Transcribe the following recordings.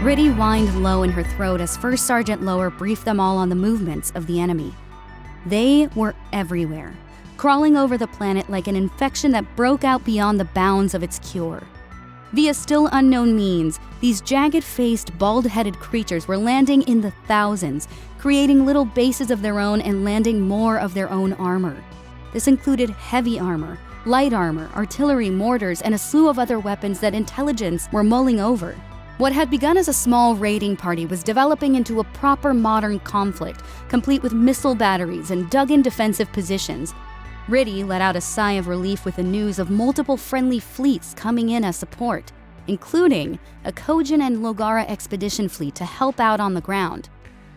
Riddy whined low in her throat as First Sergeant Lower briefed them all on the movements of the enemy. They were everywhere, crawling over the planet like an infection that broke out beyond the bounds of its cure. Via still unknown means, these jagged-faced, bald-headed creatures were landing in the thousands, creating little bases of their own and landing more of their own armor. This included heavy armor, light armor, artillery, mortars, and a slew of other weapons that intelligence were mulling over. What had begun as a small raiding party was developing into a proper modern conflict, complete with missile batteries and dug-in defensive positions. Riddy let out a sigh of relief with the news of multiple friendly fleets coming in as support, including a Kojin and Logara expedition fleet to help out on the ground.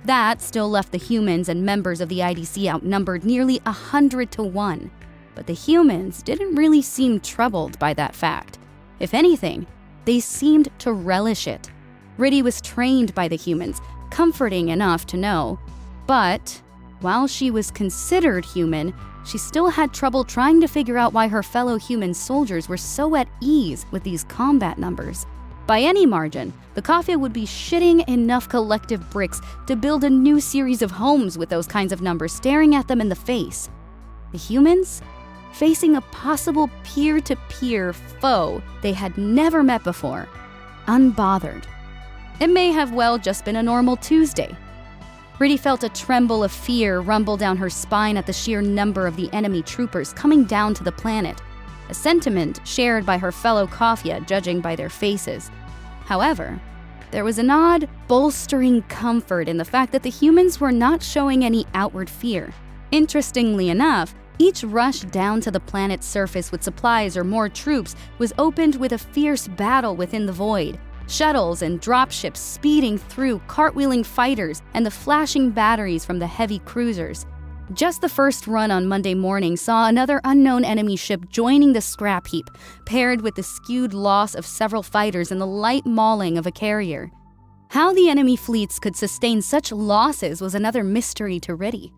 That still left the humans and members of the IDC outnumbered nearly 100 to 1. But the humans didn't really seem troubled by that fact. If anything, they seemed to relish it. Riddy was trained by the humans, comforting enough to know. But while she was considered human, she still had trouble trying to figure out why her fellow human soldiers were so at ease with these combat numbers. By any margin, the Kafia would be shitting enough collective bricks to build a new series of homes with those kinds of numbers staring at them in the face. The humans? Facing a possible peer-to-peer foe they had never met before, unbothered. It may have well just been a normal Tuesday. Riddy felt a tremble of fear rumble down her spine at the sheer number of the enemy troopers coming down to the planet, a sentiment shared by her fellow Kafia judging by their faces. However, there was an odd, bolstering comfort in the fact that the humans were not showing any outward fear. Interestingly enough, each rush down to the planet's surface with supplies or more troops was opened with a fierce battle within the void. Shuttles and dropships speeding through, cartwheeling fighters, and the flashing batteries from the heavy cruisers. Just the first run on Monday morning saw another unknown enemy ship joining the scrap heap, paired with the skewed loss of several fighters and the light mauling of a carrier. How the enemy fleets could sustain such losses was another mystery to Riddy.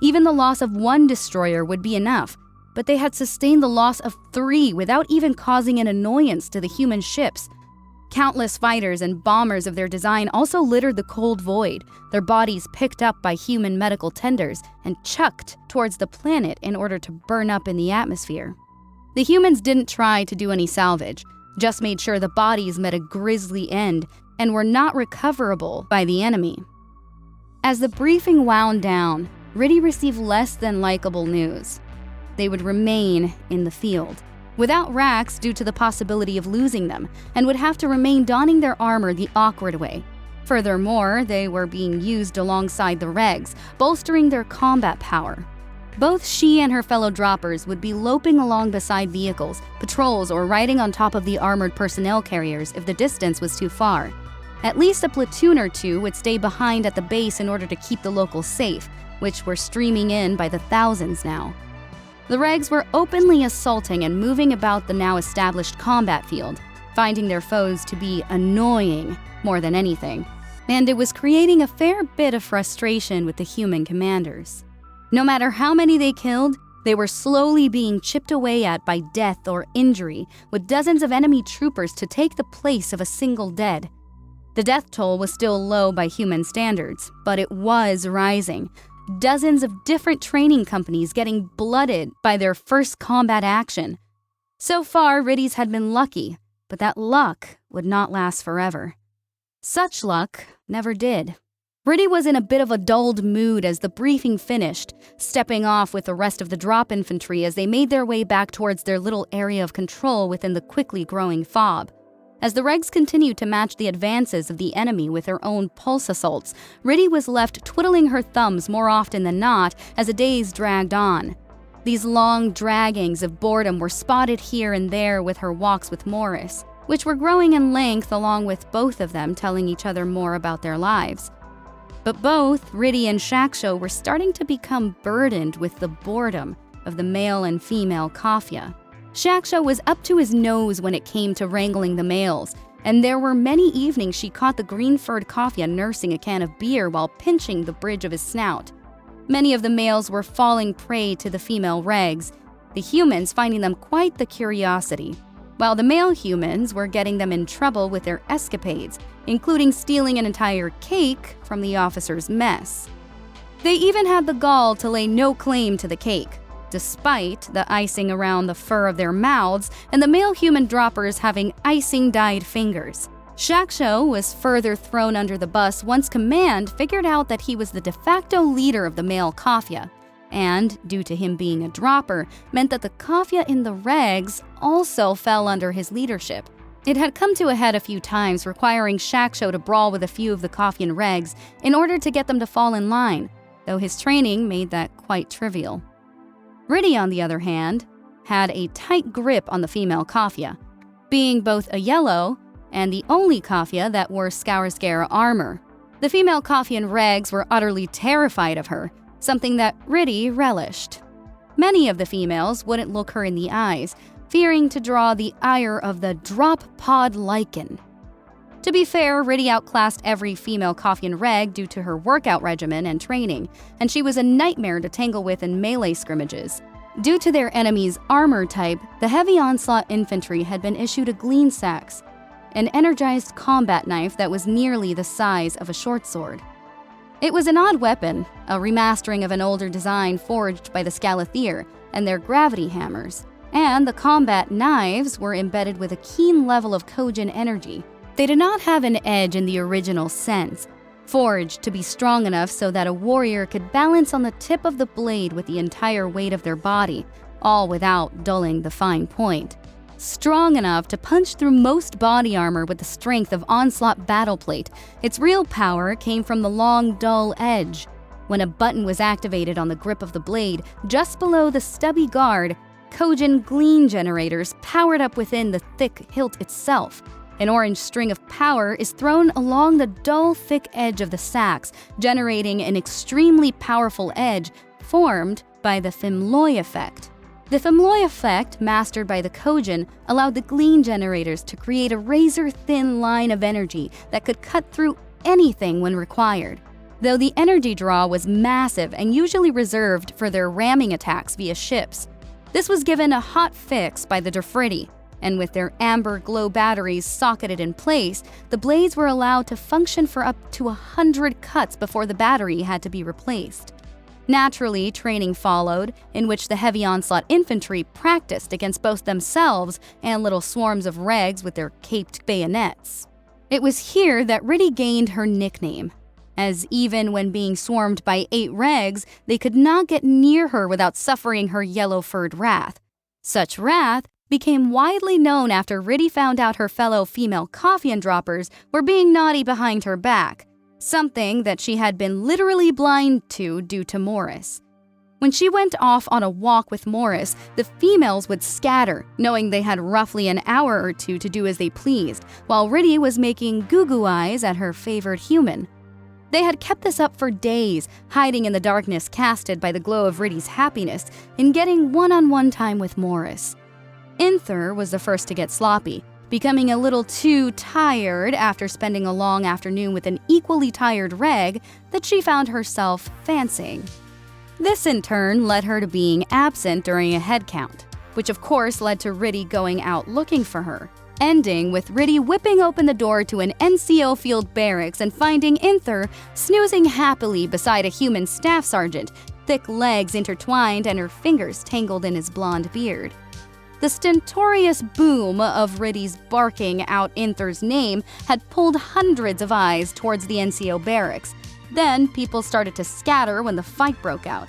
Even the loss of one destroyer would be enough, but they had sustained the loss of 3 without even causing an annoyance to the human ships. Countless fighters and bombers of their design also littered the cold void, their bodies picked up by human medical tenders and chucked towards the planet in order to burn up in the atmosphere. The humans didn't try to do any salvage, just made sure the bodies met a grisly end and were not recoverable by the enemy. As the briefing wound down, Riddy received less than likable news. They would remain in the field, without racks due to the possibility of losing them, and would have to remain donning their armor the awkward way. Furthermore, they were being used alongside the regs, bolstering their combat power. Both she and her fellow droppers would be loping along beside vehicles, patrols, or riding on top of the armored personnel carriers if the distance was too far. At least a platoon or two would stay behind at the base in order to keep the locals safe, which were streaming in by the thousands now. The regs were openly assaulting and moving about the now established combat field, finding their foes to be annoying more than anything, and it was creating a fair bit of frustration with the human commanders. No matter how many they killed, they were slowly being chipped away at by death or injury, with dozens of enemy troopers to take the place of a single dead. The death toll was still low by human standards, but it was rising. Dozens of different training companies getting blooded by their first combat action. So far, Riddy's had been lucky, but that luck would not last forever. Such luck never did. Riddy was in a bit of a dulled mood as the briefing finished, stepping off with the rest of the drop infantry as they made their way back towards their little area of control within the quickly growing fob. As the regs continued to match the advances of the enemy with their own pulse assaults, Riddy was left twiddling her thumbs more often than not as the days dragged on. These long draggings of boredom were spotted here and there with her walks with Morris, which were growing in length along with both of them telling each other more about their lives. But both Riddy and Shaksho were starting to become burdened with the boredom of the male and female Kafia. Shaksho was up to his nose when it came to wrangling the males, and there were many evenings she caught the green-furred Kafia nursing a can of beer while pinching the bridge of his snout. Many of the males were falling prey to the female regs, the humans finding them quite the curiosity, while the male humans were getting them in trouble with their escapades, including stealing an entire cake from the officers' mess. They even had the gall to lay no claim to the cake, despite the icing around the fur of their mouths and the male human droppers having icing-dyed fingers. Shaksho was further thrown under the bus once Command figured out that he was the de facto leader of the male Kafia, and, due to him being a dropper, meant that the Kafia in the regs also fell under his leadership. It had come to a head a few times, requiring Shaksho to brawl with a few of the Kafian regs in order to get them to fall in line, though his training made that quite trivial. Riddy, on the other hand, had a tight grip on the female Kafia, being both a yellow and the only Kafia that wore Scourskare armor. The female Kafian regs were utterly terrified of her, something that Riddy relished. Many of the females wouldn't look her in the eyes, fearing to draw the ire of the drop pod lichen. To be fair, Riddy outclassed every female Kafian reg due to her workout regimen and training, and she was a nightmare to tangle with in melee scrimmages. Due to their enemy's armor type, the heavy onslaught infantry had been issued a glean sax, an energized combat knife that was nearly the size of a short sword. It was an odd weapon, a remastering of an older design forged by the Scalathir and their gravity hammers, and the combat knives were embedded with a keen level of Kojin energy. They did not have an edge in the original sense, forged to be strong enough so that a warrior could balance on the tip of the blade with the entire weight of their body, all without dulling the fine point. Strong enough to punch through most body armor with the strength of Onslaught Battleplate, its real power came from the long, dull edge. When a button was activated on the grip of the blade, just below the stubby guard, Kojin glean generators powered up within the thick hilt itself. An orange string of power is thrown along the dull, thick edge of the sax, generating an extremely powerful edge formed by the Fimloy effect. The Fimloy effect, mastered by the Kojin, allowed the glean generators to create a razor-thin line of energy that could cut through anything when required. Though the energy draw was massive and usually reserved for their ramming attacks via ships, this was given a hot fix by the Defridi, and with their amber glow batteries socketed in place, the blades were allowed to function for up to 100 cuts before the battery had to be replaced. Naturally, training followed, in which the heavy onslaught infantry practiced against both themselves and little swarms of regs with their caped bayonets. It was here that Riddy gained her nickname, as even when being swarmed by 8 regs, they could not get near her without suffering her yellow-furred wrath. Such wrath became widely known after Riddy found out her fellow female Kafian droppers were being naughty behind her back, something that she had been literally blind to due to Morris. When she went off on a walk with Morris, the females would scatter, knowing they had roughly an hour or two to do as they pleased, while Riddy was making goo-goo eyes at her favored human. They had kept this up for days, hiding in the darkness casted by the glow of Riddy's happiness in getting one-on-one time with Morris. Inther was the first to get sloppy, becoming a little too tired after spending a long afternoon with an equally tired reg that she found herself fancying. This in turn led her to being absent during a head count, which of course led to Riddy going out looking for her, ending with Riddy whipping open the door to an NCO field barracks and finding Inther snoozing happily beside a human staff sergeant, thick legs intertwined and her fingers tangled in his blonde beard. The stentorious boom of Riddy's barking out Inther's name had pulled hundreds of eyes towards the NCO barracks. Then people started to scatter when the fight broke out.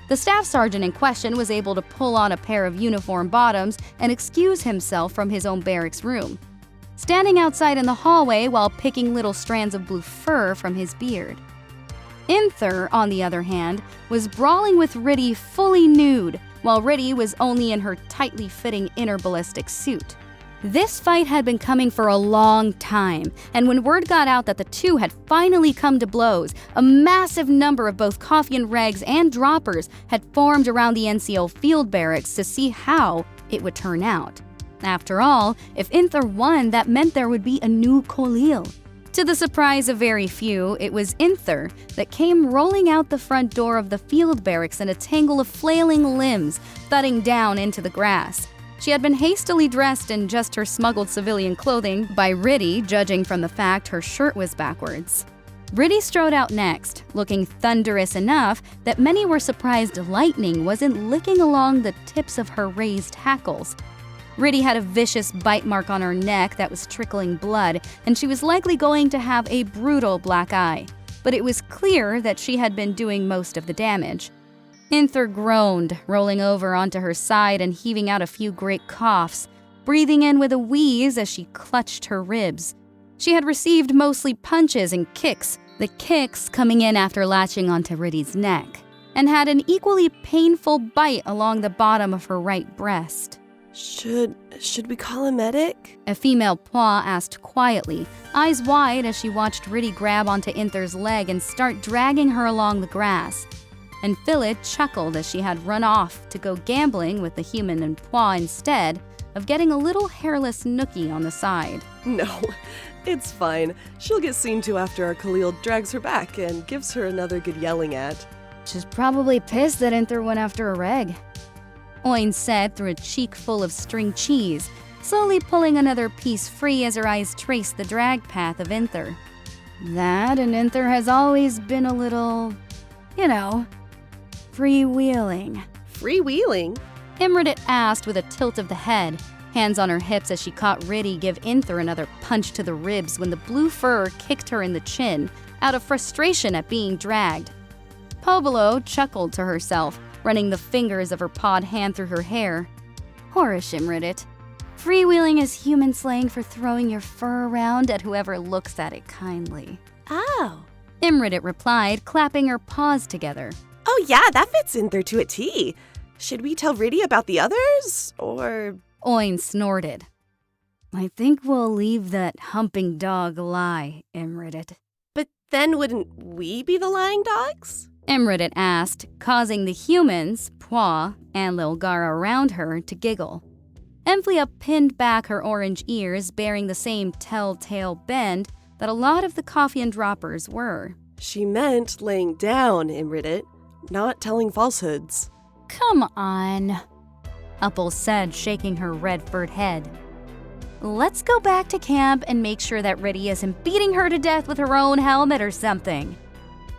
The staff sergeant in question was able to pull on a pair of uniform bottoms and excuse himself from his own barracks room, standing outside in the hallway while picking little strands of blue fur from his beard. Inther, on the other hand, was brawling with Riddy fully nude, while Riddy was only in her tightly fitting inner ballistic suit. This fight had been coming for a long time, and when word got out that the two had finally come to blows, a massive number of both Kafian regs and droppers had formed around the NCO field barracks to see how it would turn out. After all, if Inther won, that meant there would be a new Khalil. To the surprise of very few, it was Inther that came rolling out the front door of the field barracks in a tangle of flailing limbs, thudding down into the grass. She had been hastily dressed in just her smuggled civilian clothing by Riddy, judging from the fact her shirt was backwards. Riddy strode out next, looking thunderous enough that many were surprised lightning wasn't licking along the tips of her raised hackles. Riddy had a vicious bite mark on her neck that was trickling blood, and she was likely going to have a brutal black eye. But it was clear that she had been doing most of the damage. Inther groaned, rolling over onto her side and heaving out a few great coughs, breathing in with a wheeze as she clutched her ribs. She had received mostly punches and kicks, the kicks coming in after latching onto Riddy's neck, and had an equally painful bite along the bottom of her right breast. Should we call a medic? A female paw asked quietly, eyes wide as she watched Riddy grab onto Inther's leg and start dragging her along the grass. And Phyllis chuckled as she had run off to go gambling with the human and paw instead of getting a little hairless nookie on the side. No, it's fine. She'll get seen to after our Khalil drags her back and gives her another good yelling at. She's probably pissed that Inther went after a reg, Oin said through a cheek full of string cheese, slowly pulling another piece free as her eyes traced the drag path of Inther. That and Inther has always been a little, freewheeling. Freewheeling? Imrit asked with a tilt of the head, hands on her hips as she caught Riddy give Inther another punch to the ribs when the blue fur kicked her in the chin out of frustration at being dragged. Pobolo chuckled to herself, running the fingers of her pawed hand through her hair. Horish Imrit. Freewheeling is human slang for throwing your fur around at whoever looks at it kindly. Oh. Imrit replied, clapping her paws together. Oh yeah, that fits in there to a T. Should we tell Riddy about the others, or… Oin snorted. I think we'll leave that humping dog lie, Imrit. But then wouldn't we be the lying dogs? Imrit asked, causing the humans, Pwa, and Lilgara around her to giggle. Emflia pinned back her orange ears, bearing the same telltale bend that a lot of the coffee and droppers were. She meant laying down, Imrit, not telling falsehoods. Come on, Uppel said, shaking her red-furred head. Let's go back to camp and make sure that Riddy isn't beating her to death with her own helmet or something.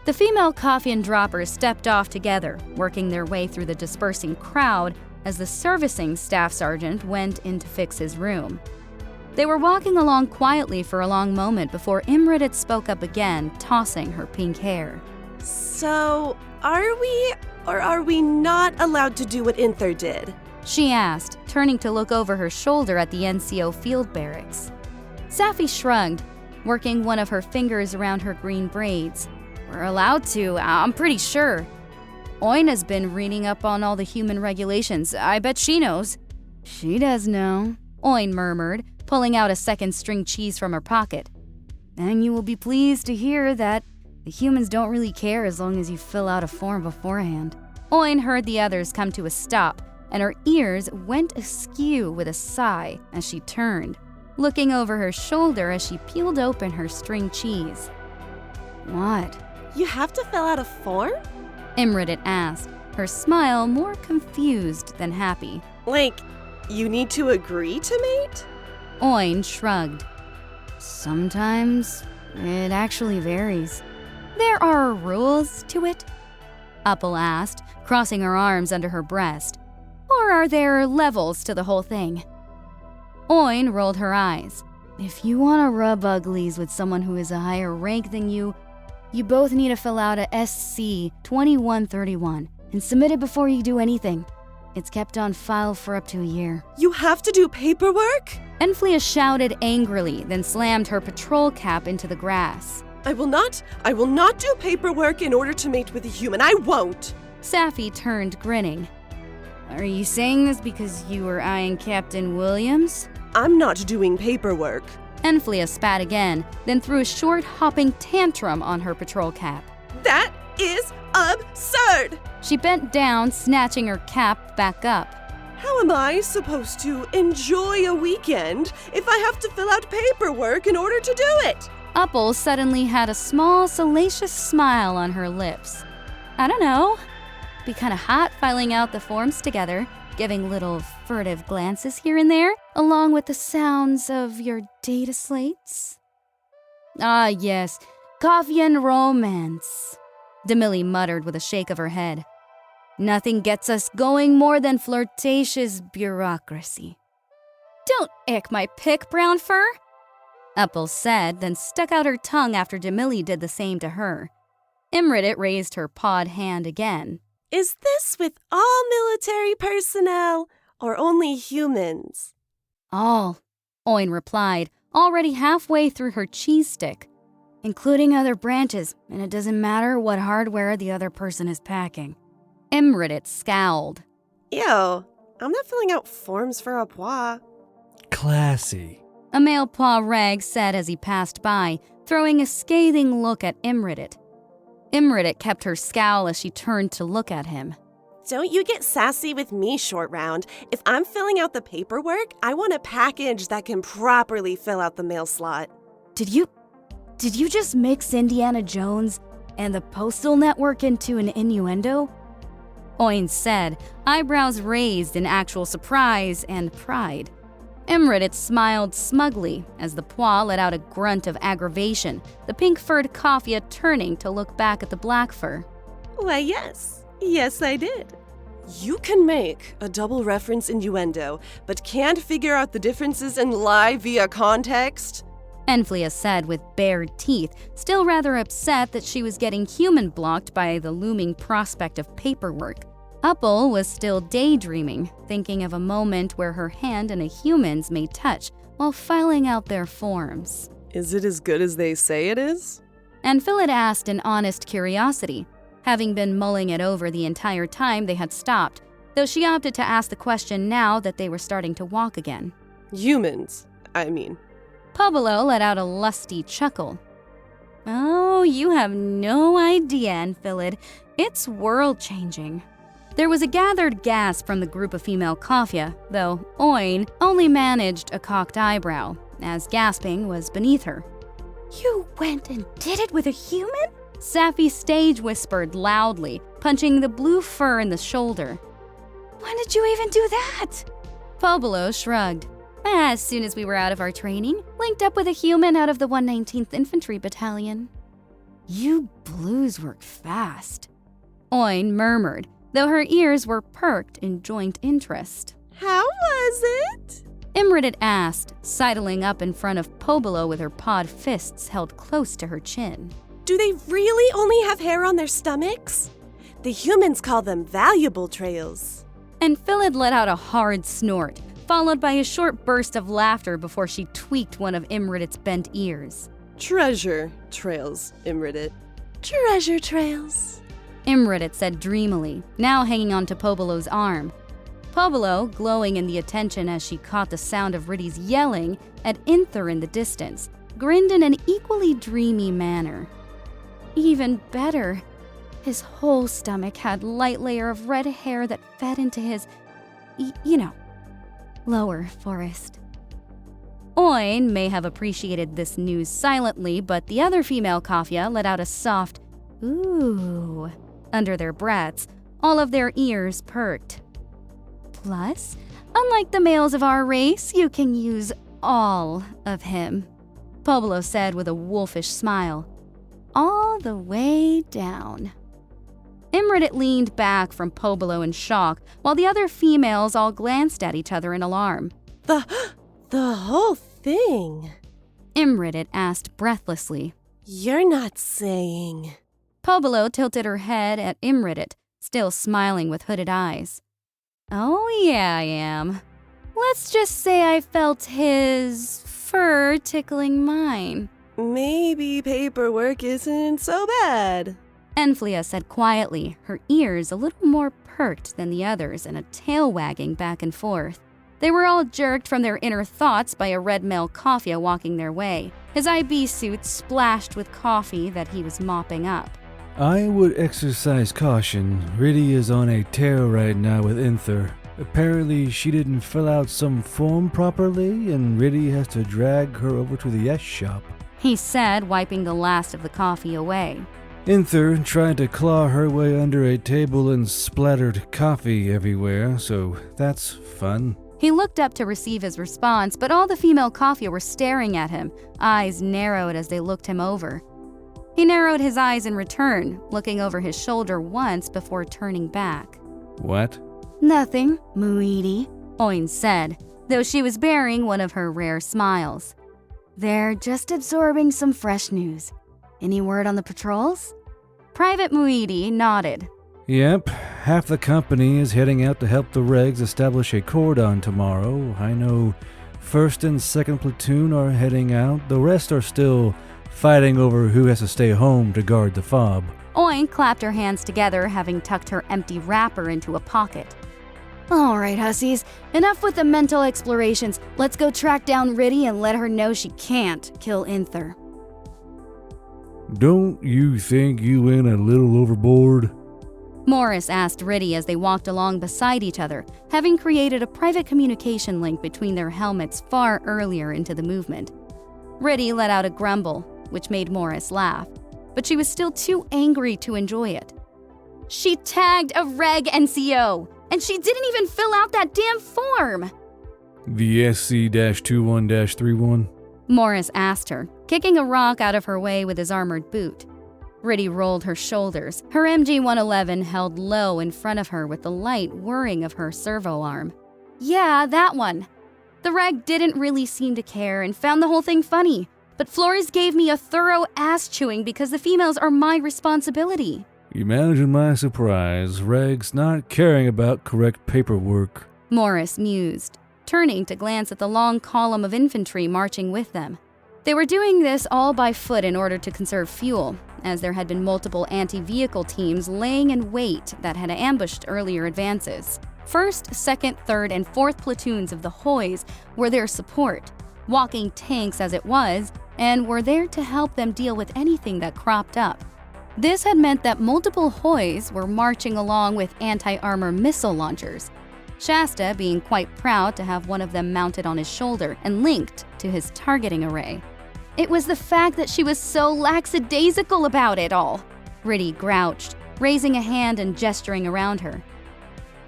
The female coffee and droppers stepped off together, working their way through the dispersing crowd as the servicing staff sergeant went in to fix his room. They were walking along quietly for a long moment before Imrit spoke up again, tossing her pink hair. So, are we or are we not allowed to do what Inther did? She asked, turning to look over her shoulder at the NCO field barracks. Safi shrugged, working one of her fingers around her green braids. We're allowed to, I'm pretty sure. Oin has been reading up on all the human regulations. I bet she knows. She does know, Oin murmured, pulling out a second string cheese from her pocket. And you will be pleased to hear that the humans don't really care as long as you fill out a form beforehand. Oin heard the others come to a stop, and her ears went askew with a sigh as she turned, looking over her shoulder as she peeled open her string cheese. What? You have to fill out a form? Imrit asked, her smile more confused than happy. Like, you need to agree to mate? Oin shrugged. Sometimes it actually varies. There are rules to it? Uppel asked, crossing her arms under her breast. Or are there levels to the whole thing? Oin rolled her eyes. If you want to rub uglies with someone who is a higher rank than you both need to fill out a SC 2131 and submit it before you do anything. It's kept on file for up to a year. You have to do paperwork? Enflia shouted angrily, then slammed her patrol cap into the grass. I will not do paperwork in order to mate with a human. I won't. Safi turned, grinning. Are you saying this because you were eyeing Captain Williams? I'm not doing paperwork. Enflia spat again, then threw a short, hopping tantrum on her patrol cap. That is absurd! She bent down, snatching her cap back up. How am I supposed to enjoy a weekend if I have to fill out paperwork in order to do it? Uppel suddenly had a small, salacious smile on her lips. I don't know. Be kind of hot filing out the forms together, giving little furtive glances here and there, along with the sounds of your data slates. Ah, yes, coffee and romance, Demilly muttered with a shake of her head. Nothing gets us going more than flirtatious bureaucracy. Don't ick my pick, brown fur, Uppel said, then stuck out her tongue after Demilly did the same to her. Imrit raised her pawed hand again. Is this with all military personnel or only humans? All, Oin replied, already halfway through her cheese stick. Including other branches, and it doesn't matter what hardware the other person is packing. Imrit scowled. Ew, I'm not filling out forms for a pois. Classy, a male paw rag said as he passed by, throwing a scathing look at Imrit. Imrit kept her scowl as she turned to look at him. Don't you get sassy with me, Short Round. If I'm filling out the paperwork, I want a package that can properly fill out the mail slot. Did you just mix Indiana Jones and the postal network into an innuendo? Oin said, eyebrows raised in actual surprise and pride. Imrit smiled smugly as the pois let out a grunt of aggravation, the pink-furred Kafia turning to look back at the black fur. Why, yes. Yes, I did. You can make a double reference innuendo, but can't figure out the differences and lie via context? Enflia said with bared teeth, still rather upset that she was getting human-blocked by the looming prospect of paperwork. Uppel was still daydreaming, thinking of a moment where her hand and a human's may touch while filing out their forms. Is it as good as they say it is? And Philid asked in honest curiosity, having been mulling it over the entire time they had stopped, though she opted to ask the question now that they were starting to walk again. Humans, I mean. Pobolo let out a lusty chuckle. Oh, you have no idea, Enfilid. It's world-changing. There was a gathered gasp from the group of female Kafia, though Oin only managed a cocked eyebrow, as gasping was beneath her. You went and did it with a human? Sappy stage whispered loudly, punching the blue fur in the shoulder. When did you even do that? Pobolo shrugged. As soon as we were out of our training, linked up with a human out of the 119th Infantry Battalion. You blues work fast, Oin murmured, though her ears were perked in joint interest. How was it? Imrit asked, sidling up in front of Pobolo with her pawed fists held close to her chin. Do they really only have hair on their stomachs? The humans call them valuable trails. And Philid let out a hard snort, followed by a short burst of laughter before she tweaked one of Imrit's bent ears. Treasure trails, Imrit. Treasure trails. Imrit said dreamily, now hanging onto Pobolo's arm. Pobolo, glowing in the attention as she caught the sound of Riddy's yelling at Inther in the distance, grinned in an equally dreamy manner. Even better, his whole stomach had light layer of red hair that fed into his, lower forest. Oin may have appreciated this news silently, but the other female Kafia let out a soft, ooh, under their breaths, all of their ears perked. Plus, unlike the males of our race, you can use all of him, Pobolo said with a wolfish smile. All the way down. Imrit leaned back from Pobolo in shock, while the other females all glanced at each other in alarm. The whole thing? Imrit asked breathlessly. You're not saying... Pobolo tilted her head at Imrit, still smiling with hooded eyes. Oh yeah, I am. Let's just say I felt his fur tickling mine. Maybe paperwork isn't so bad, Enflia said quietly, her ears a little more perked than the others and a tail wagging back and forth. They were all jerked from their inner thoughts by a red male Kafia walking their way, his IB suit splashed with coffee that he was mopping up. I would exercise caution. Riddy is on a tear right now with Inther. Apparently she didn't fill out some form properly, and Riddy has to drag her over to the S shop, he said, wiping the last of the coffee away. Inther tried to claw her way under a table and splattered coffee everywhere, so that's fun. He looked up to receive his response, but all the female coffee were staring at him, eyes narrowed as they looked him over. He narrowed his eyes in return, looking over his shoulder once before turning back. What? Nothing, Muidi, Oin said, though she was bearing one of her rare smiles. They're just absorbing some fresh news. Any word on the patrols? Private Muidi nodded. Yep, half the company is heading out to help the Regs establish a cordon tomorrow. I know 1st and 2nd platoon are heading out. The rest are still fighting over who has to stay home to guard the fob. Oin clapped her hands together, having tucked her empty wrapper into a pocket. All right, hussies, enough with the mental explorations. Let's go track down Riddy and let her know she can't kill Inther. Don't you think you went a little overboard? Morris asked Riddy as they walked along beside each other, having created a private communication link between their helmets far earlier into the movement. Riddy let out a grumble, which made Morris laugh, but she was still too angry to enjoy it. She tagged a Reg NCO, and she didn't even fill out that damn form! The SC-21-31? Morris asked her, kicking a rock out of her way with his armored boot. Riddy rolled her shoulders, her MG-111 held low in front of her with the light whirring of her servo arm. Yeah, that one. The Reg didn't really seem to care and found the whole thing funny, but Flores gave me a thorough ass-chewing because the females are my responsibility. Imagine my surprise, Regs not caring about correct paperwork. Morris mused, turning to glance at the long column of infantry marching with them. They were doing this all by foot in order to conserve fuel, as there had been multiple anti-vehicle teams laying in wait that had ambushed earlier advances. 1st, 2nd, 3rd, and 4th platoons of the Hoys were their support, walking tanks as it was, and were there to help them deal with anything that cropped up. This had meant that multiple Hoys were marching along with anti-armor missile launchers, Shasta being quite proud to have one of them mounted on his shoulder and linked to his targeting array. It was the fact that she was so lackadaisical about it all, Riddy grouched, raising a hand and gesturing around her.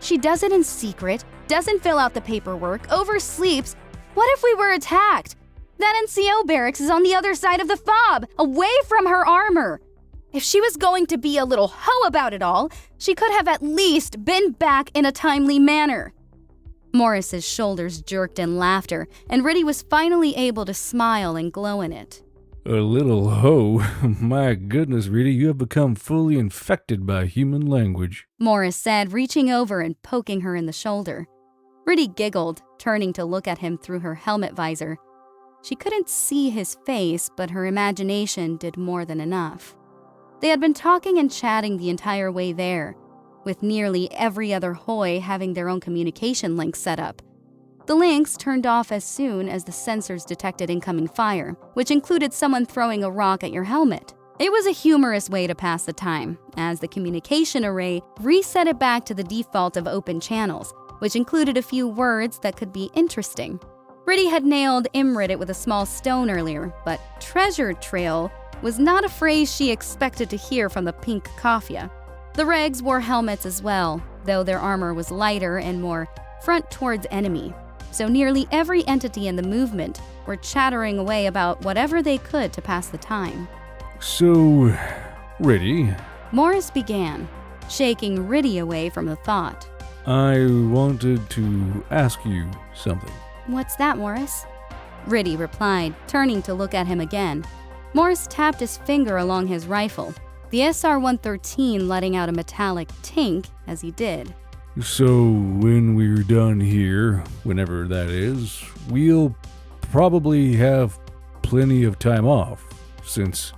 She does it in secret, doesn't fill out the paperwork, oversleeps. What if we were attacked? That NCO barracks is on the other side of the fob, away from her armor. If she was going to be a little hoe about it all, she could have at least been back in a timely manner. Morris's shoulders jerked in laughter, and Riddy was finally able to smile and glow in it. A little hoe? My goodness, Riddy, you have become fully infected by human language, Morris said, reaching over and poking her in the shoulder. Riddy giggled, turning to look at him through her helmet visor. She couldn't see his face, but her imagination did more than enough. They had been talking and chatting the entire way there, with nearly every other Hoy having their own communication links set up. The links turned off as soon as the sensors detected incoming fire, which included someone throwing a rock at your helmet. It was a humorous way to pass the time, as the communication array reset it back to the default of open channels, which included a few words that could be interesting. Riddy had nailed Imrit it with a small stone earlier, but treasure trail was not a phrase she expected to hear from the pink Kafia. The Regs wore helmets as well, though their armor was lighter and more front towards enemy, so nearly every entity in the movement were chattering away about whatever they could to pass the time. So, Riddy, Morris began, shaking Riddy away from the thought. I wanted to ask you something. What's that, Morris? Riddy replied, turning to look at him again. Morris tapped his finger along his rifle, the SR-113 letting out a metallic tink as he did. So, when we're done here, whenever that is, we'll probably have plenty of time off, since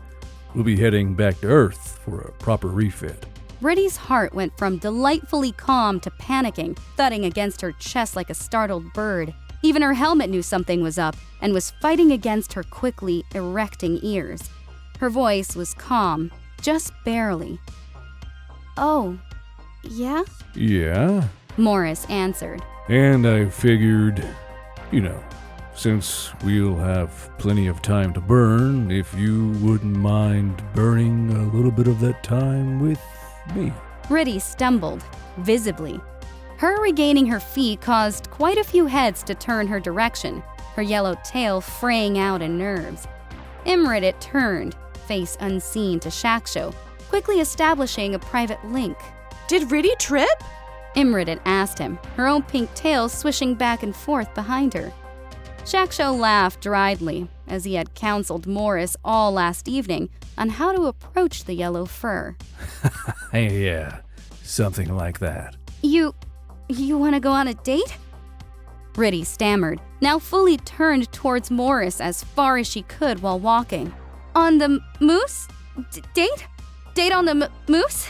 we'll be heading back to Earth for a proper refit. Riddy's heart went from delightfully calm to panicking, thudding against her chest like a startled bird. Even her helmet knew something was up and was fighting against her quickly erecting ears. Her voice was calm, just barely. Oh, yeah? Yeah? Morris answered. And I figured, since we'll have plenty of time to burn, if you wouldn't mind burning a little bit of that time with me. Riddy stumbled, visibly. Her regaining her feet caused quite a few heads to turn her direction, her yellow tail fraying out in nerves. Imrit turned, face unseen, to Shaksho, quickly establishing a private link. Did Riddy trip? Imrit asked him, her own pink tail swishing back and forth behind her. Shaksho laughed dryly, as he had counseled Morris all last evening on how to approach the yellow fur. Yeah, something like that. You want to go on a date? Riddy stammered, now fully turned towards Morris as far as she could while walking. On the moose? Date? Date on the moose?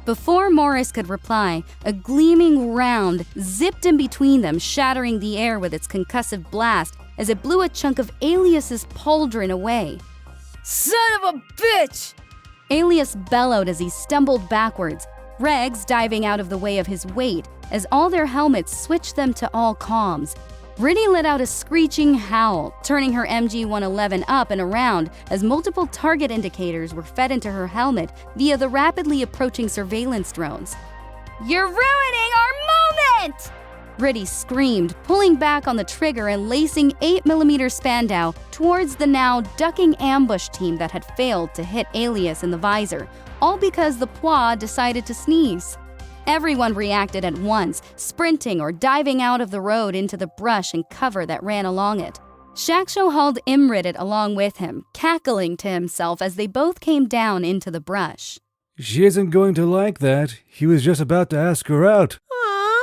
Before Morris could reply, a gleaming round zipped in between them, shattering the air with its concussive blast as it blew a chunk of Alias's pauldron away. Son of a bitch! Alias bellowed as he stumbled backwards, Regs diving out of the way of his weight as all their helmets switched them to all comms. Riddy let out a screeching howl, turning her MG-111 up and around as multiple target indicators were fed into her helmet via the rapidly approaching surveillance drones. You're ruining our moment! Riddy screamed, pulling back on the trigger and lacing 8mm Spandau towards the now ducking ambush team that had failed to hit Alias in the visor, all because the Pwa decided to sneeze. Everyone reacted at once, sprinting or diving out of the road into the brush and cover that ran along it. Shaksho hauled Imrit along with him, cackling to himself as they both came down into the brush. She isn't going to like that. He was just about to ask her out. Aww.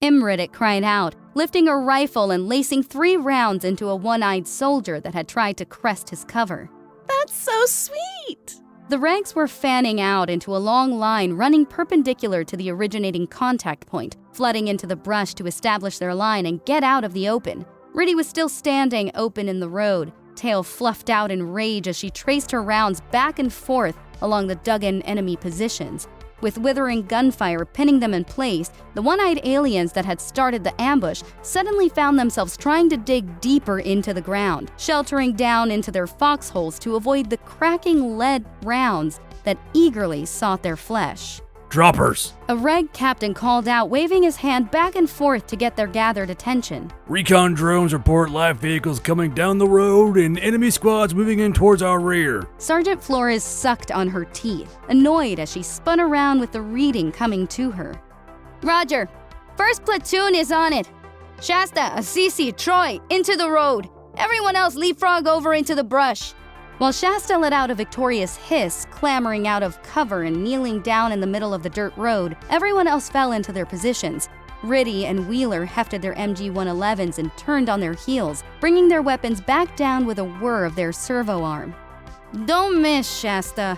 Imrit cried out, lifting a rifle and lacing 3 rounds into a one-eyed soldier that had tried to crest his cover. That's so sweet! The ranks were fanning out into a long line running perpendicular to the originating contact point, flooding into the brush to establish their line and get out of the open. Riddy was still standing open in the road, tail fluffed out in rage as she traced her rounds back and forth along the dug-in enemy positions. With withering gunfire pinning them in place, the one-eyed aliens that had started the ambush suddenly found themselves trying to dig deeper into the ground, sheltering down into their foxholes to avoid the cracking lead rounds that eagerly sought their flesh. Droppers! A reg captain called out, waving his hand back and forth to get their gathered attention. Recon drones report live vehicles coming down the road and enemy squads moving in towards our rear. Sergeant Flores sucked on her teeth, annoyed as she spun around with the reading coming to her. Roger. First platoon is on it. Shasta, Assisi, Troy, into the road. Everyone else leapfrog over into the brush. While Shasta let out a victorious hiss, clambering out of cover and kneeling down in the middle of the dirt road, everyone else fell into their positions. Riddy and Wheeler hefted their MG-111s and turned on their heels, bringing their weapons back down with a whir of their servo arm. Don't miss, Shasta,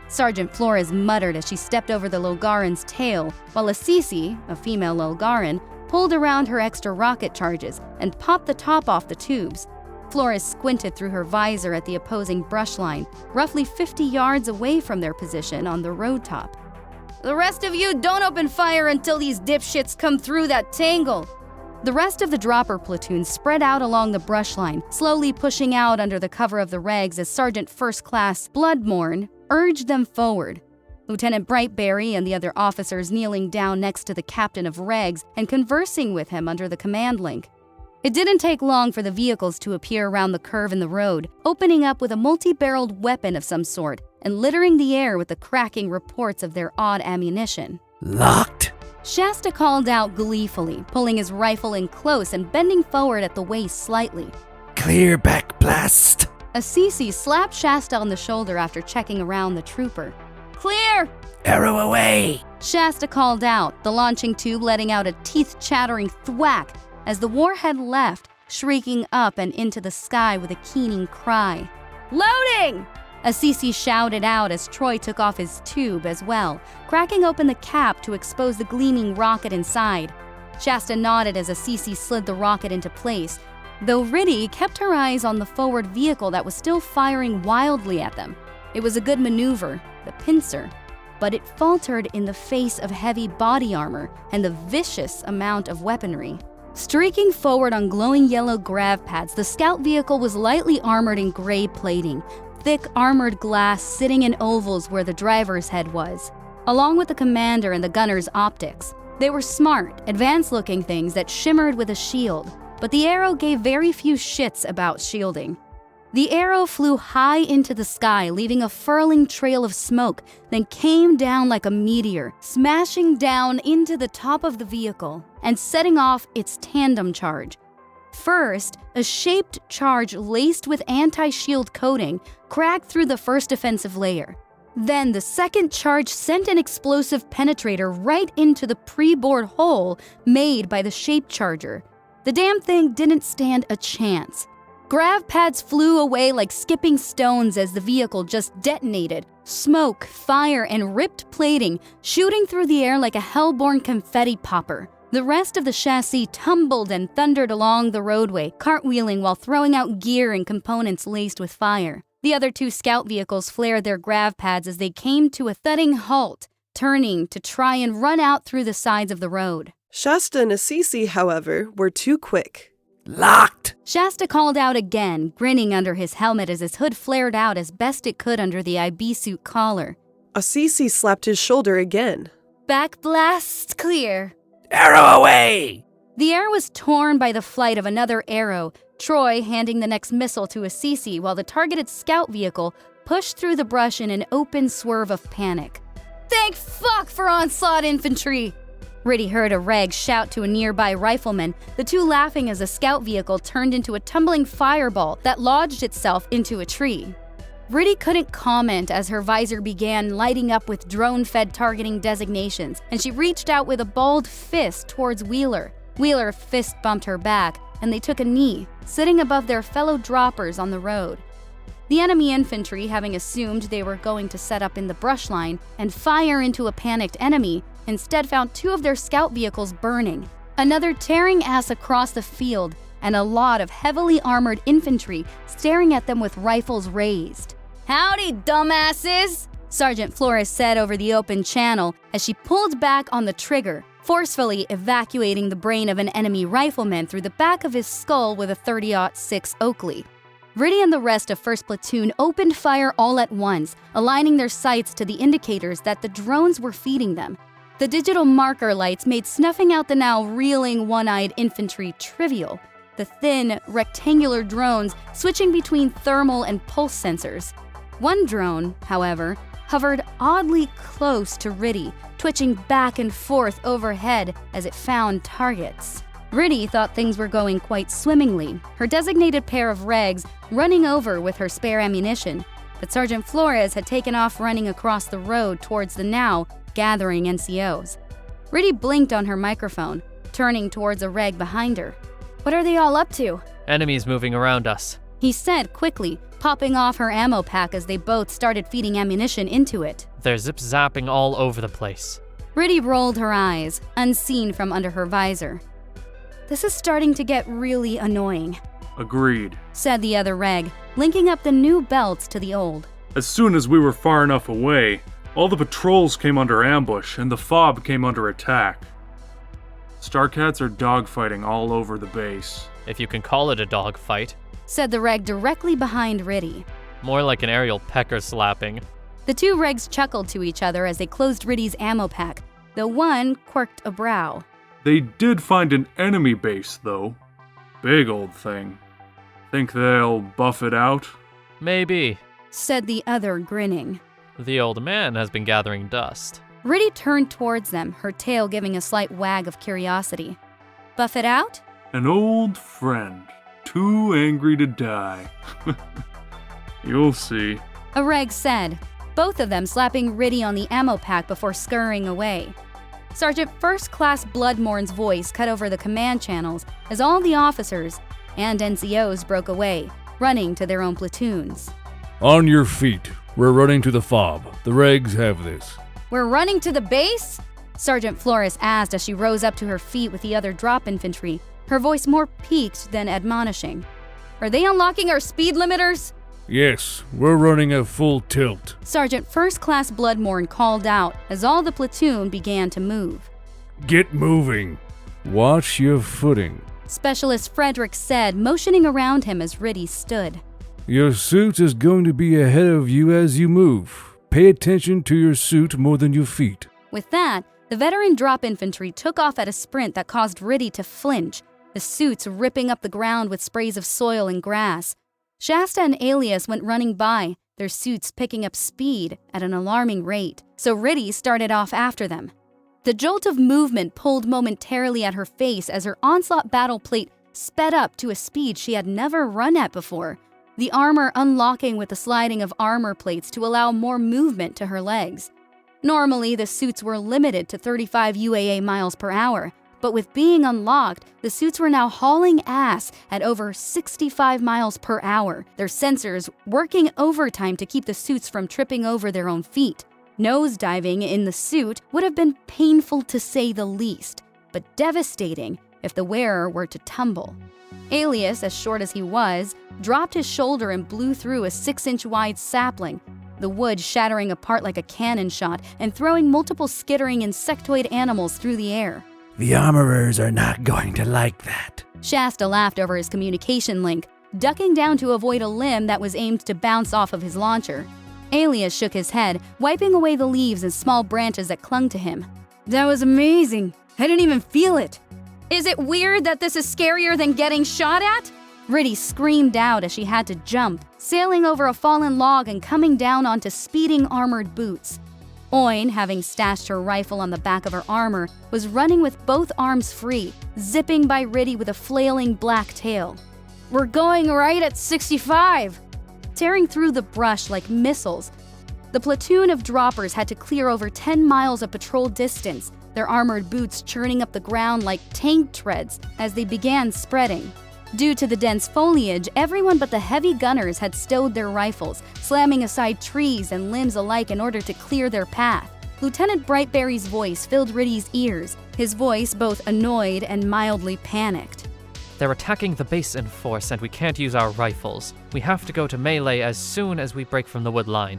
Sergeant Flores muttered as she stepped over the Lolgaran's tail, while Assisi, a female Lolgaran, pulled around her extra rocket charges and popped the top off the tubes. Flores squinted through her visor at the opposing brush line, roughly 50 yards away from their position on the road top. The rest of you don't open fire until these dipshits come through that tangle. The rest of the dropper platoon spread out along the brush line, slowly pushing out under the cover of the regs as Sergeant First Class Bloodmorn urged them forward. Lieutenant Brightberry and the other officers kneeling down next to the captain of regs and conversing with him under the command link. It didn't take long for the vehicles to appear around the curve in the road, opening up with a multi-barreled weapon of some sort and littering the air with the cracking reports of their odd ammunition. Locked! Shasta called out gleefully, pulling his rifle in close and bending forward at the waist slightly. Clear back blast! Assisi slapped Shasta on the shoulder after checking around the trooper. Clear! Arrow away! Shasta called out, the launching tube letting out a teeth-chattering thwack as the warhead left, shrieking up and into the sky with a keening cry. Loading! Assisi shouted out as Troy took off his tube as well, cracking open the cap to expose the gleaming rocket inside. Shasta nodded as Assisi slid the rocket into place, though Riddy kept her eyes on the forward vehicle that was still firing wildly at them. It was a good maneuver, the pincer, but it faltered in the face of heavy body armor and the vicious amount of weaponry. Streaking forward on glowing yellow grav pads, the scout vehicle was lightly armored in gray plating, thick armored glass sitting in ovals where the driver's head was, along with the commander and the gunner's optics. They were smart, advanced-looking things that shimmered with a shield, but the arrow gave very few shits about shielding. The arrow flew high into the sky, leaving a furling trail of smoke, then came down like a meteor, smashing down into the top of the vehicle and setting off its tandem charge. First, a shaped charge laced with anti-shield coating cracked through the first defensive layer. Then the second charge sent an explosive penetrator right into the pre-bored hole made by the shape charger. The damn thing didn't stand a chance. Grav pads flew away like skipping stones as the vehicle just detonated. Smoke, fire, and ripped plating shooting through the air like a hellborn confetti popper. The rest of the chassis tumbled and thundered along the roadway, cartwheeling while throwing out gear and components laced with fire. The other two scout vehicles flared their grav pads as they came to a thudding halt, turning to try and run out through the sides of the road. Shasta and Assisi, however, were too quick. Locked! Shasta called out again, grinning under his helmet as his hood flared out as best it could under the IB suit collar. Assisi slapped his shoulder again. Back blast clear. Arrow away! The air was torn by the flight of another arrow, Troy handing the next missile to Assisi while the targeted scout vehicle pushed through the brush in an open swerve of panic. Thank fuck for onslaught infantry! Riddy heard a reg shout to a nearby rifleman, the two laughing as the scout vehicle turned into a tumbling fireball that lodged itself into a tree. Riddy couldn't comment as her visor began lighting up with drone-fed targeting designations, and she reached out with a balled fist towards Wheeler. Wheeler fist bumped her back, and they took a knee, sitting above their fellow droppers on the road. The enemy infantry, having assumed they were going to set up in the brush line and fire into a panicked enemy, instead found two of their scout vehicles burning, another tearing ass across the field, and a lot of heavily armored infantry staring at them with rifles raised. "Howdy, dumbasses!" Sergeant Flores said over the open channel as she pulled back on the trigger, forcefully evacuating the brain of an enemy rifleman through the back of his skull with a .30-06 Oakley. Riddy and the rest of 1st Platoon opened fire all at once, aligning their sights to the indicators that the drones were feeding them. The digital marker lights made snuffing out the now reeling one-eyed infantry trivial, the thin, rectangular drones switching between thermal and pulse sensors. One drone, however, hovered oddly close to Riddy, twitching back and forth overhead as it found targets. Riddy thought things were going quite swimmingly, her designated pair of regs running over with her spare ammunition, but Sergeant Flores had taken off running across the road towards the now gathering NCOs. Riddy blinked on her microphone, turning towards a reg behind her. "What are they all up to?" "Enemies moving around us," he said quickly, popping off her ammo pack as they both started feeding ammunition into it. "They're zip-zapping all over the place." Riddy rolled her eyes, unseen from under her visor. "This is starting to get really annoying," Agreed. said the other reg, linking up the new belts to the old. As soon as we were far enough away, all the patrols came under ambush and the FOB came under attack. Starcats are dogfighting all over the base. "If you can call it a dogfight," said the reg directly behind Riddy. "More like an aerial pecker slapping." The two regs chuckled to each other as they closed Riddy's ammo pack, though one quirked a brow. They did find an enemy base, though. Big old thing. Think they'll buff it out? "Maybe," said the other, grinning. "The old man has been gathering dust." Riddy turned towards them, her tail giving a slight wag of curiosity. "Buff it out?" An old friend. Too angry to die. You'll see. A reg said, both of them slapping Riddy on the ammo pack before scurrying away. Sergeant First Class Bloodmore's voice cut over the command channels as all the officers and NCOs broke away, running to their own platoons. On your feet. We're running to the FOB. The regs have this. "We're running to the base?" Sergeant Flores asked as she rose up to her feet with the other drop infantry, her voice more piqued than admonishing. "Are they unlocking our speed limiters?" Yes, we're running at full tilt. Sergeant First Class Bloodmore called out as all the platoon began to move. Get moving. Watch your footing. Specialist Frederick said, motioning around him as Riddy stood. Your suit is going to be ahead of you as you move. Pay attention to your suit more than your feet. With that, the veteran drop infantry took off at a sprint that caused Riddy to flinch, the suits ripping up the ground with sprays of soil and grass. Shasta and Alias went running by, their suits picking up speed at an alarming rate, so Riddy started off after them. The jolt of movement pulled momentarily at her face as her onslaught battle plate sped up to a speed she had never run at before, the armor unlocking with the sliding of armor plates to allow more movement to her legs. Normally, the suits were limited to 35 UAA miles per hour, but with being unlocked, the suits were now hauling ass at over 65 miles per hour, their sensors working overtime to keep the suits from tripping over their own feet. Nosediving in the suit would have been painful to say the least, but devastating if the wearer were to tumble. Alias, as short as he was, dropped his shoulder and blew through a 6-inch wide sapling, the wood shattering apart like a cannon shot and throwing multiple skittering insectoid animals through the air. The armorers are not going to like that. Shasta laughed over his communication link, ducking down to avoid a limb that was aimed to bounce off of his launcher. Alias shook his head, wiping away the leaves and small branches that clung to him. That was amazing. I didn't even feel it. Is it weird that this is scarier than getting shot at? Riddy screamed out as she had to jump, sailing over a fallen log and coming down onto speeding armored boots. Oin, having stashed her rifle on the back of her armor, was running with both arms free, zipping by Riddy with a flailing black tail. We're going right at 65! Tearing through the brush like missiles, the platoon of droppers had to clear over 10 miles of patrol distance, their armored boots churning up the ground like tank treads as they began spreading. Due to the dense foliage, everyone but the heavy gunners had stowed their rifles, slamming aside trees and limbs alike in order to clear their path. Lieutenant Brightberry's voice filled Riddy's ears, his voice both annoyed and mildly panicked. They're attacking the base in force and we can't use our rifles. We have to go to melee as soon as we break from the wood line.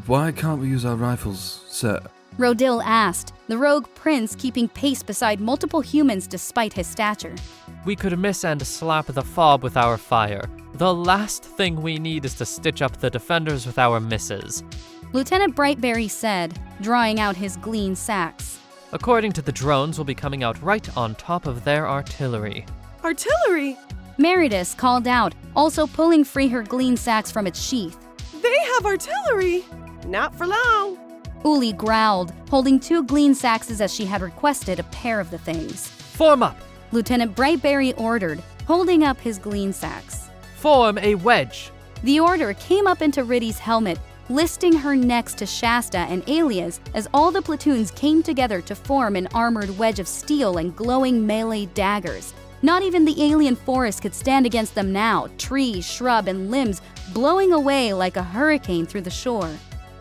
Why can't we use our rifles, sir? Rodil asked, the rogue prince keeping pace beside multiple humans despite his stature. We could miss and slap the fob with our fire. The last thing we need is to stitch up the defenders with our misses. Lieutenant Brightberry said, drawing out his glean sacks. According to the drones, we'll be coming out right on top of their artillery. Artillery? Meredith called out, also pulling free her glean sacks from its sheath. They have artillery! Not for long. Uli growled, holding 2 glean sacks as she had requested a pair of the things. Form up! Lieutenant Brightberry ordered, holding up his glean sacks. Form a wedge! The order came up into Riddy's helmet, listing her next to Shasta and Alias as all the platoons came together to form an armored wedge of steel and glowing melee daggers. Not even the alien forest could stand against them now, tree, shrub, and limbs blowing away like a hurricane through the shore.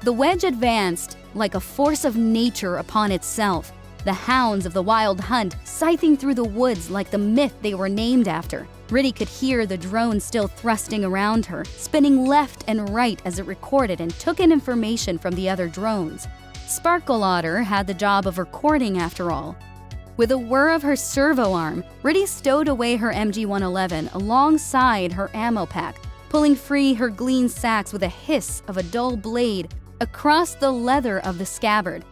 The wedge advanced like a force of nature upon itself, the hounds of the wild hunt scything through the woods like the myth they were named after. Riddy could hear the drone still thrusting around her, spinning left and right as it recorded and took in information from the other drones. Sparkle Otter had the job of recording after all. With a whir of her servo arm, Riddy stowed away her MG-111 alongside her ammo pack, pulling free her glean sacks with a hiss of a dull blade across the leather of the scabbard.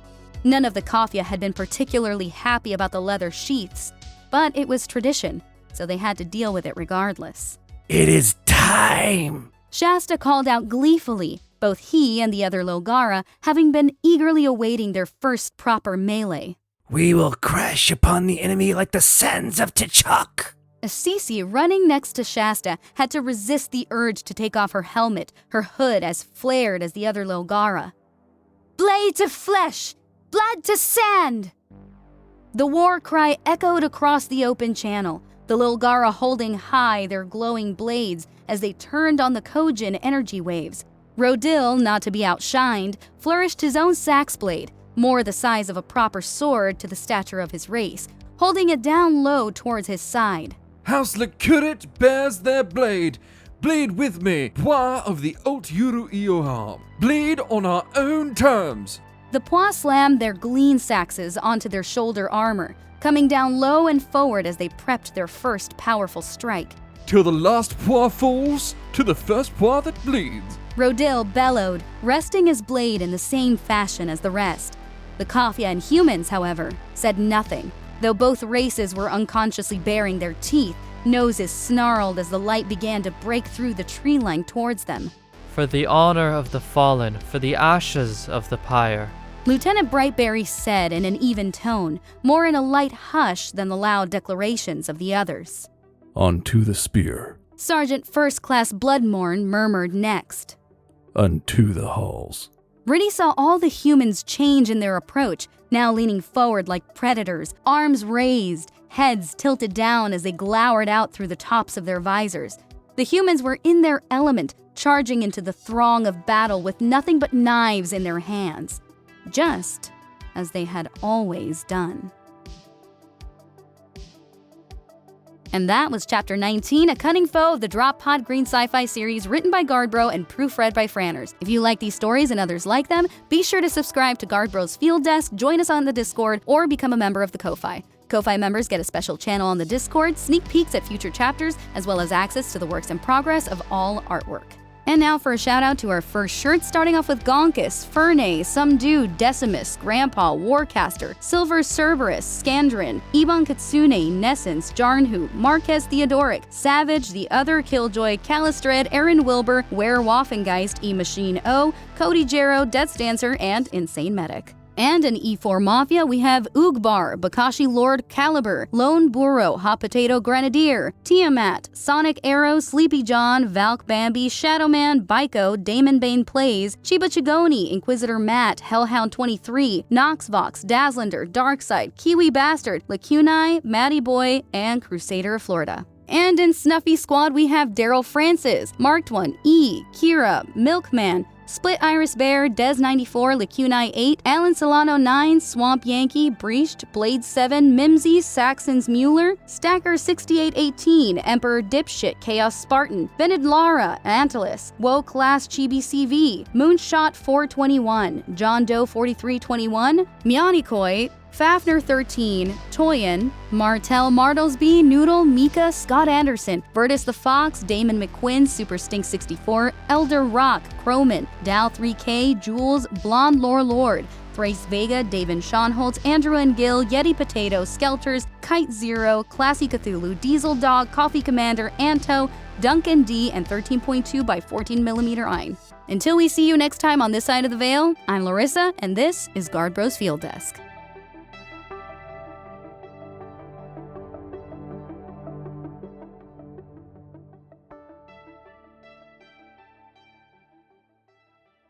None of the Kafia had been particularly happy about the leather sheaths, but it was tradition, so they had to deal with it regardless. It is time! Shasta called out gleefully, both he and the other Logara having been eagerly awaiting their first proper melee. We will crash upon the enemy like the sands of T'Chak. Assisi, running next to Shasta, had to resist the urge to take off her helmet, her hood as flared as the other Logara. Blade to flesh! Blood to sand! The war cry echoed across the open channel, the Logara holding high their glowing blades as they turned on the Kojin energy waves. Rodil, not to be outshined, flourished his own sax blade, more the size of a proper sword to the stature of his race, holding it down low towards his side. House Licurit bears their blade. Bleed with me, Bois of the Alt Yuru Ioham. Bleed on our own terms. The Pois slammed their glean saxes onto their shoulder armor, coming down low and forward as they prepped their first powerful strike. Till the last paw falls, to the first paw that bleeds. Rodil bellowed, resting his blade in the same fashion as the rest. The Kafia and humans, however, said nothing, though both races were unconsciously baring their teeth, noses snarled as the light began to break through the tree line towards them. For the honor of the fallen, for the ashes of the pyre. Lieutenant Brightberry said in an even tone, more in a light hush than the loud declarations of the others. Onto the spear. Sergeant First Class Bloodmorn murmured next. Unto the halls. Riddy saw all the humans change in their approach, now leaning forward like predators, arms raised, heads tilted down as they glowered out through the tops of their visors. The humans were in their element, charging into the throng of battle with nothing but knives in their hands, just as they had always done. And that was Chapter 19, A Cunning Foe of the Drop Pod Green Sci-Fi series, written by Guardbro and proofread by Franners. If you like these stories and others like them, be sure to subscribe to Guardbro's Field Desk, join us on the Discord, or become a member of the Ko-Fi. Ko-Fi members get a special channel on the Discord, sneak peeks at future chapters, as well as access to the works in progress of all artwork. And now for a shout out to our first shirts, starting off with Gonkus, Fernay, Some Dude, Decimus, Grandpa, Warcaster, Silver Cerberus, Scandrin, Ebon Katsune, Nessence, Jarnhu, Marquez Theodoric, Savage, The Other, Killjoy, Calistred, Aaron Wilbur, Werewaffengeist, E-Machine O, Cody Jarrow, Death's Dancer, and Insane Medic. And in E4 Mafia, we have Oogbar, Bakashi Lord Caliber, Lone Burro, Hot Potato Grenadier, Tiamat, Sonic Arrow, Sleepy John, Valk Bambi, Shadowman, Baiko, Damon Bane Plays, Chiba Chigoni, Inquisitor Matt, Hellhound 23, Noxvox, Dazzlander, Darkside, Kiwi Bastard, Lacunai, Matty Boy, and Crusader of Florida. And in Snuffy Squad, we have Daryl Francis, Marked One, E, Kira, Milkman, Split Iris Bear, Des94, Lacunai 8, Alan Solano 9, Swamp Yankee, Breached, Blade 7, Mimsy, Saxons Mueller, Stacker 6818, Emperor Dipshit, Chaos Spartan, Vened Lara, Antilus, Woe Class Chibi CV, Moonshot 421, John Doe 4321, Myanikoi, Fafner 13, Toyin, Martel Martlesby, Noodle, Mika, Scott Anderson, Vertus the Fox, Damon McQuinn, Super Stink 64, Elder Rock, Croman, Dow 3K, Jules, Blonde Lord, Thrace Vega, Davin Schonholtz, Andrew and Gil, Yeti Potato, Skelters, Kite Zero, Classy Cthulhu, Diesel Dog, Coffee Commander, Anto, Duncan D, and 13.2 by 14mm Ein. Until we see you next time on this side of the veil, I'm Larissa, and this is Guardbro's Field Desk.